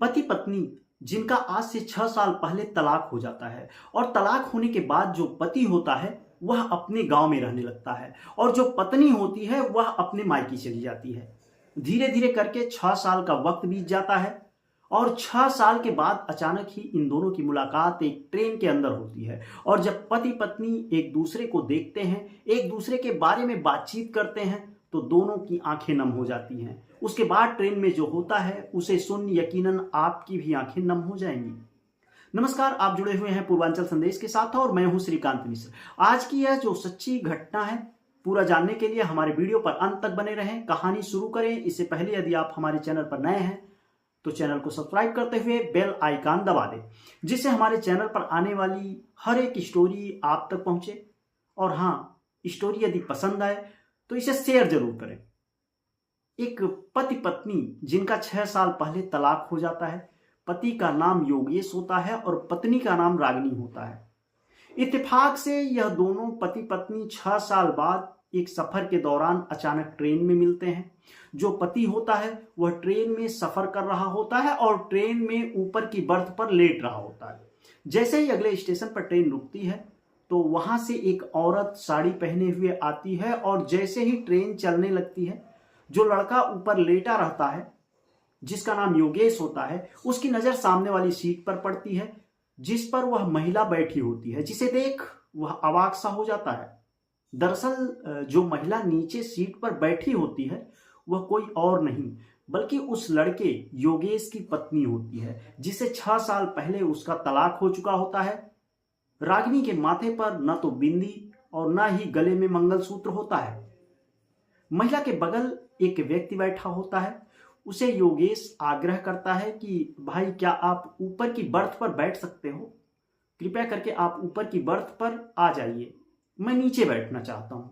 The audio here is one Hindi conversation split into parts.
पति पत्नी जिनका आज से 6 साल पहले तलाक हो जाता है और तलाक होने के बाद जो पति होता है वह अपने गांव में रहने लगता है और जो पत्नी होती है वह अपने मायके चली जाती है। धीरे धीरे करके 6 साल का वक्त बीत जाता है और 6 साल के बाद अचानक ही इन दोनों की मुलाकात एक ट्रेन के अंदर होती है। और जब पति पत्नी एक दूसरे को देखते हैं, एक दूसरे के बारे में बातचीत करते हैं, तो दोनों की आंखें नम हो जाती हैं। उसके बाद ट्रेन में जो होता है उसे सुन यकीनन आपकी भी आंखें नम हो जाएंगी। नमस्कार, आप जुड़े हुए हैं पूर्वांचल संदेश के साथ और मैं हूं श्रीकांत मिश्र। आज की यह जो सच्ची घटना है, पूरा जानने के लिए हमारे वीडियो पर अंत तक बने रहें। कहानी शुरू करें इससे पहले यदि आप हमारे चैनल पर नए हैं तो चैनल को सब्सक्राइब करते हुए बेल आइकन दबा दें, जिससे हमारे चैनल पर आने वाली हर एक स्टोरी आप तक पहुंचे। और हाँ, स्टोरी यदि पसंद आए तो इसे शेयर जरूर करें। एक पति पत्नी जिनका 6 साल पहले तलाक हो जाता है। पति का नाम योगेश होता है और पत्नी का नाम रागिनी होता है। इत्तेफाक से यह दोनों पति पत्नी 6 साल बाद एक सफर के दौरान अचानक ट्रेन में मिलते हैं। जो पति होता है वह ट्रेन में सफर कर रहा होता है और ट्रेन में ऊपर की बर्थ पर लेट रहा होता है। जैसे ही अगले स्टेशन पर ट्रेन रुकती है तो वहां से एक औरत साड़ी पहने हुए आती है और जैसे ही ट्रेन चलने लगती है, जो लड़का ऊपर लेटा रहता है जिसका नाम योगेश होता है, उसकी नजर सामने वाली सीट पर पड़ती है जिस पर वह महिला बैठी होती है, जिसे देख वह अवाक सा हो जाता है। दरअसल जो महिला नीचे सीट पर बैठी होती है वह कोई और नहीं बल्कि उस लड़के योगेश की पत्नी होती है, जिसे 6 साल पहले उसका तलाक हो चुका होता है। रागिनी के माथे पर न तो बिंदी और न ही गले में मंगलसूत्र होता है। महिला के बगल एक व्यक्ति बैठा होता है। उसे योगेश आग्रह करता है कि भाई, क्या आप ऊपर की बर्थ पर बैठ सकते हो? कृपया करके आप ऊपर की बर्थ पर आ जाइए, मैं नीचे बैठना चाहता हूं।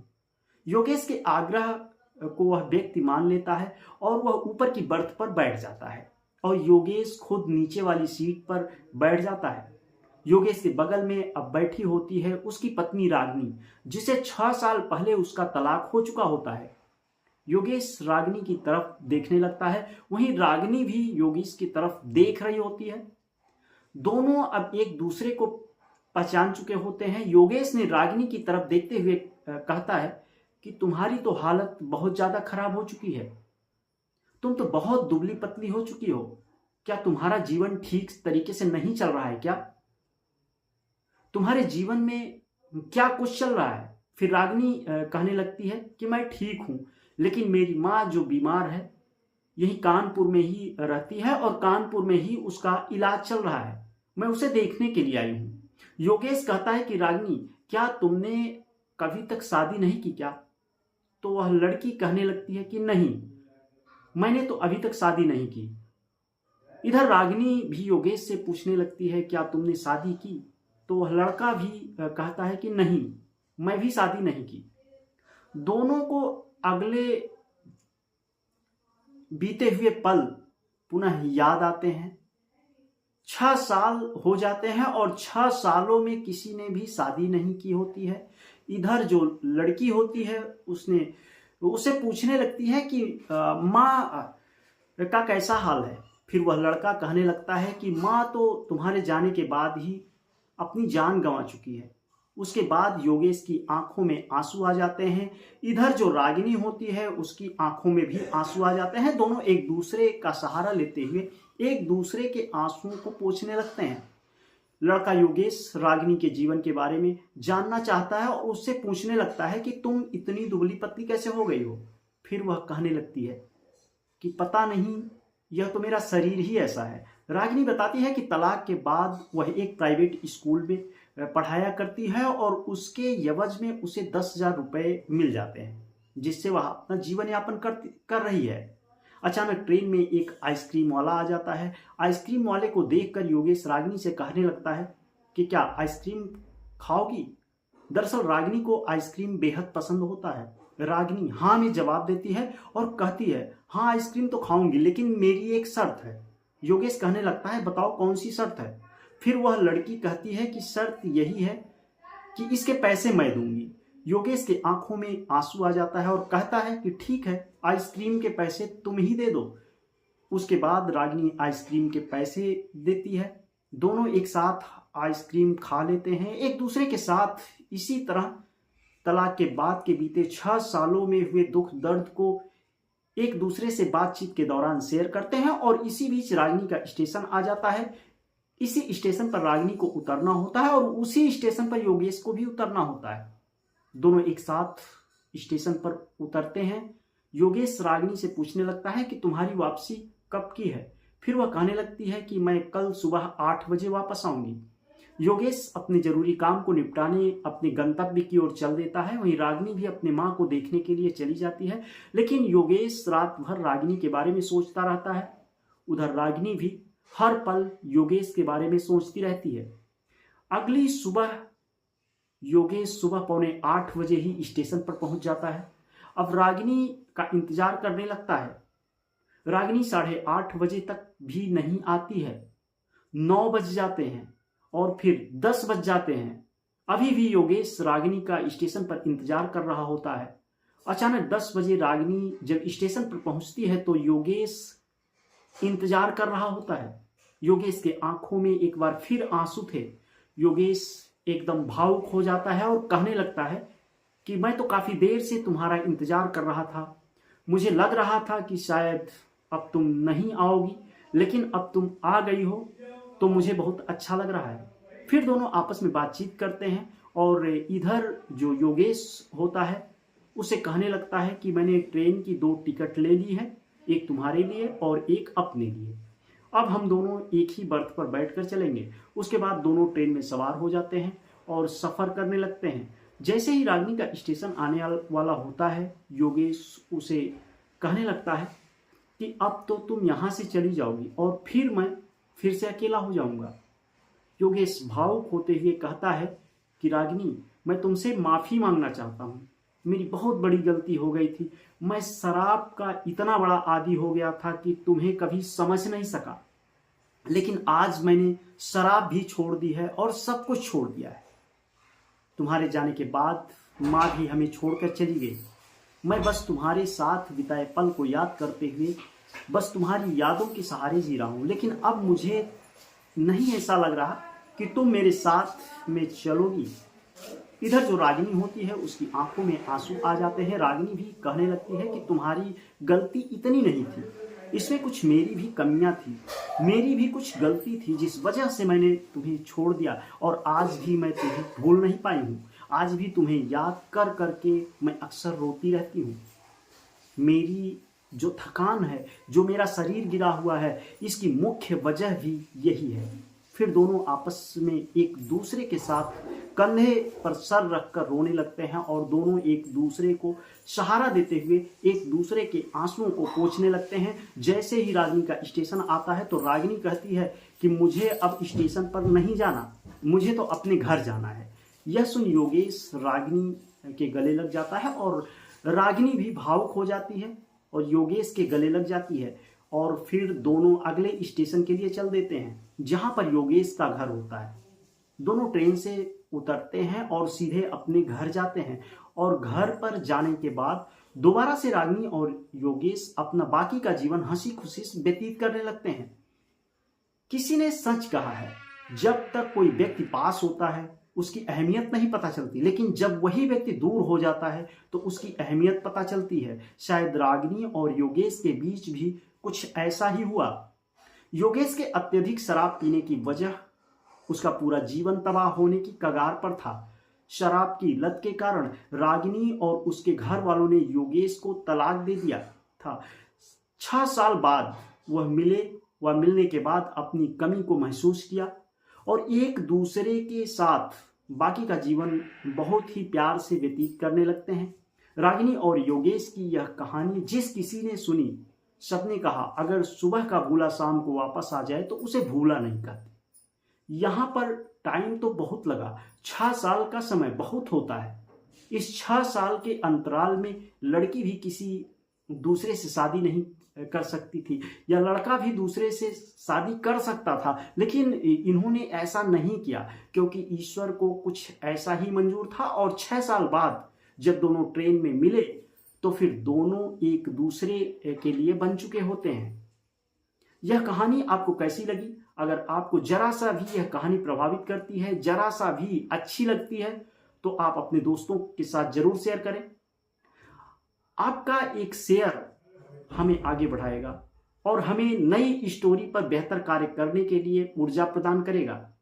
योगेश के आग्रह को वह व्यक्ति मान लेता है और वह ऊपर की बर्थ पर बैठ जाता है और योगेश खुद नीचे वाली सीट पर बैठ जाता है। योगेश के बगल में अब बैठी होती है उसकी पत्नी रागिनी, जिसे 6 साल पहले उसका तलाक हो चुका होता है। योगेश रागिनी की तरफ देखने लगता है, वहीं रागिनी भी योगेश की तरफ देख रही होती है। दोनों अब एक दूसरे को पहचान चुके होते हैं। योगेश ने रागिनी की तरफ देखते हुए कहता है कि तुम्हारी तो हालत बहुत ज्यादा खराब हो चुकी है, तुम तो बहुत दुबली पतली हो चुकी हो। क्या तुम्हारा जीवन ठीक तरीके से नहीं चल रहा है? क्या तुम्हारे जीवन में क्या कुछ चल रहा है? फिर रागिनी कहने लगती है कि मैं ठीक हूं, लेकिन मेरी माँ जो बीमार है यही कानपुर में ही रहती है और कानपुर में ही उसका इलाज चल रहा है, मैं उसे देखने के लिए आई हूं। योगेश कहता है कि रागिनी, क्या तुमने कभी तक शादी नहीं की क्या? तो वह लड़की कहने लगती है कि नहीं, मैंने तो अभी तक शादी नहीं की। इधर रागिनी भी योगेश से पूछने लगती है, क्या तुमने शादी की? तो वह लड़का भी कहता है कि नहीं, मैं भी शादी नहीं की। दोनों को अगले बीते हुए पल पुनः याद आते हैं। 6 साल हो जाते हैं और 6 सालों में किसी ने भी शादी नहीं की होती है। इधर जो लड़की होती है उसे पूछने लगती है कि माँ का कैसा हाल है? फिर वह लड़का कहने लगता है कि माँ तो तुम्हारे जाने के बाद ही अपनी जान गंवा चुकी है। उसके बाद योगेश की आंखों में आंसू आ जाते हैं। इधर जो रागिनी होती है उसकी आंखों में भी आंसू आ जाते हैं। दोनों एक दूसरे का सहारा लेते हुए एक दूसरे के आंसुओं को पोंछने लगते हैं। लड़का योगेश रागिनी के जीवन के बारे में जानना चाहता है और उससे पूछने लगता है कि तुम इतनी दुबली पतली कैसे हो गई हो? फिर वह कहने लगती है कि पता नहीं, यह तो मेरा शरीर ही ऐसा है। रागिनी बताती है कि तलाक के बाद वह एक प्राइवेट स्कूल में पढ़ाया करती है और उसके एवज में उसे 10,000 रुपए मिल जाते हैं, जिससे वह अपना जीवन यापन कर रही है। अचानक ट्रेन में एक आइसक्रीम वाला आ जाता है। आइसक्रीम वाले को देखकर योगेश रागिनी से कहने लगता है कि क्या आइसक्रीम खाओगी? दरअसल रागिनी को आइसक्रीम बेहद पसंद होता है। रागिनी हाँ में जवाब देती है और कहती है, हाँ आइसक्रीम तो खाऊंगी, लेकिन मेरी एक शर्त है। योगेश कहने लगता है, बताओ कौन सी शर्त है? फिर वह लड़की कहती है कि शर्त यही है कि इसके पैसे मैं दूंगी। योगेश के आंखों में आंसू आ जाता है और कहता है कि ठीक है, आइसक्रीम के पैसे तुम ही दे दो। उसके बाद रागिनी आइसक्रीम के पैसे देती है। दोनों एक साथ आइसक्रीम खा लेते हैं। एक दूसरे के साथ इसी तरह तलाक के बाद के बीते 6 सालों में हुए दुख दर्द को एक दूसरे से बातचीत के दौरान शेयर करते हैं। और इसी बीच रागिनी का स्टेशन आ जाता है। इसी स्टेशन पर रागिनी को उतरना होता है और उसी स्टेशन पर योगेश को भी उतरना होता है। दोनों एक साथ स्टेशन पर उतरते हैं। योगेश रागिनी से पूछने लगता है कि तुम्हारी वापसी कब की है। फिर वह कहने लगती है कि मैं कल सुबह 8 बजे वापस आऊंगी। योगेश अपने जरूरी काम को निपटाने अपने गंतव्य की ओर चल देता है। वहीं रागिनी भी अपने मां को देखने के लिए चली जाती है। लेकिन योगेश रात भर रागिनी के बारे में सोचता रहता है। उधर रागिनी भी हर पल योगेश के बारे में सोचती रहती है। अगली सुबह योगेश सुबह 7:45 बजे ही स्टेशन पर पहुंच जाता है। अब रागिनी का इंतजार करने लगता है। रागिनी 8:30 बजे तक भी नहीं आती है। 9 बज जाते हैं और फिर 10 बज जाते हैं। अभी भी योगेश रागिनी का स्टेशन पर इंतजार कर रहा होता है। अचानक 10 बजे रागिनी जब स्टेशन पर पहुंचती है तो योगेश इंतजार कर रहा होता है। योगेश के आंखों में एक बार फिर आंसू थे। योगेश एकदम भावुक हो जाता है और कहने लगता है कि मैं तो काफी देर से तुम्हारा इंतजार कर रहा था। मुझे लग रहा था कि शायद अब तुम नहीं आओगी, लेकिन अब तुम आ गई हो तो मुझे बहुत अच्छा लग रहा है। फिर दोनों आपस में बातचीत करते हैं और इधर जो योगेश होता है उसे कहने लगता है कि मैंने ट्रेन की 2 टिकट ले ली है, एक तुम्हारे लिए और एक अपने लिए। अब हम दोनों एक ही बर्थ पर बैठकर चलेंगे। उसके बाद दोनों ट्रेन में सवार हो जाते हैं और सफर करने लगते हैं। जैसे ही रागिनी का स्टेशन आने वाला होता है, योगेश उसे कहने लगता है कि अब तो तुम यहाँ से चली जाओगी और फिर मैं फिर से अकेला हो जाऊंगा। योगेश भावुक होते हुए कहता है कि रागिनी, मैं तुमसे माफी मांगना चाहता हूँ। मेरी बहुत बड़ी गलती हो गई थी। मैं शराब का इतना बड़ा आदी हो गया था कि तुम्हें कभी समझ नहीं सका, लेकिन आज मैंने शराब भी छोड़ दी है और सब कुछ छोड़ दिया है। तुम्हारे जाने के बाद माँ भी हमें छोड़कर चली गई। मैं बस तुम्हारे साथ बिताए पल को याद करते हुए बस तुम्हारी यादों के सहारे जी रहा हूँ। लेकिन अब मुझे नहीं ऐसा लग रहा कि तुम मेरे साथ में चलोगी। इधर जो रागिनी होती है उसकी आंखों में आंसू आ जाते हैं। रागिनी भी कहने लगती है कि तुम्हारी गलती इतनी नहीं थी, इसमें कुछ मेरी भी कमियां थी, मेरी भी कुछ गलती थी जिस वजह से मैंने तुम्हें छोड़ दिया और आज भी मैं तुम्हें भूल नहीं पाई हूँ। आज भी तुम्हें याद कर करके मैं अक्सर रोती रहती हूँ। मेरी जो थकान है, जो मेरा शरीर गिरा हुआ है, इसकी मुख्य वजह भी यही है। फिर दोनों आपस में एक दूसरे के साथ कंधे पर सर रखकर रोने लगते हैं और दोनों एक दूसरे को सहारा देते हुए एक दूसरे के आंसुओं को पोंछने लगते हैं। जैसे ही रागिनी का स्टेशन आता है तो रागिनी कहती है कि मुझे अब स्टेशन पर नहीं जाना, मुझे तो अपने घर जाना है। यह सुन योगेश रागिनी के गले लग जाता है और रागिनी भी भावुक हो जाती है और योगेश के गले लग जाती है और फिर दोनों अगले स्टेशन के लिए चल देते हैं जहां पर योगेश का घर होता है। दोनों ट्रेन से उतरते हैं और सीधे अपने घर जाते हैं और घर पर जाने के बाद दोबारा से रागिनी और योगेश अपना बाकी का जीवन हंसी खुशी से व्यतीत करने लगते हैं। किसी ने सच कहा है, जब तक कोई व्यक्ति पास होता है उसकी अहमियत नहीं पता चलती, लेकिन जब वही व्यक्ति दूर हो जाता है तो उसकी अहमियत पता चलती है। शायद रागिनी और योगेश के बीच भी कुछ ऐसा ही हुआ। योगेश के अत्यधिक शराब पीने की वजह उसका पूरा जीवन तबाह होने की कगार पर था। शराब की लत के कारण रागिनी और उसके घर वालों ने योगेश को तलाक दे दिया था। 6 साल बाद वह मिलने के बाद अपनी कमी को महसूस किया और एक दूसरे के साथ बाकी का जीवन बहुत ही प्यार से व्यतीत करने लगते हैं। रागिनी और योगेश की यह कहानी जिस किसी ने सुनी, सबने कहा अगर सुबह का भूला शाम को वापस आ जाए तो उसे भूला नहीं कहते। यहाँ पर टाइम तो बहुत लगा, 6 साल का समय बहुत होता है। इस 6 साल के अंतराल में लड़की भी किसी दूसरे से शादी नहीं कर सकती थी या लड़का भी दूसरे से शादी कर सकता था, लेकिन इन्होंने ऐसा नहीं किया क्योंकि ईश्वर को कुछ ऐसा ही मंजूर था। और 6 साल बाद जब दोनों ट्रेन में मिले तो फिर दोनों एक दूसरे के लिए बन चुके होते हैं। यह कहानी आपको कैसी लगी? अगर आपको जरा सा भी यह कहानी प्रभावित करती है, जरा सा भी अच्छी लगती है, तो आप अपने दोस्तों के साथ जरूर शेयर करें। आपका एक शेयर हमें आगे बढ़ाएगा और हमें नई स्टोरी पर बेहतर कार्य करने के लिए ऊर्जा प्रदान करेगा।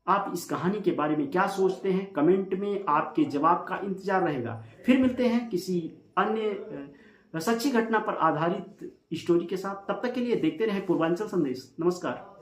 आप इस कहानी के बारे में क्या सोचते हैं? कमेंट में आपके जवाब का इंतजार रहेगा। फिर मिलते हैं किसी अन्य सच्ची घटना पर आधारित स्टोरी के साथ। तब तक के लिए देखते रहें पूर्वांचल संदेश। नमस्कार।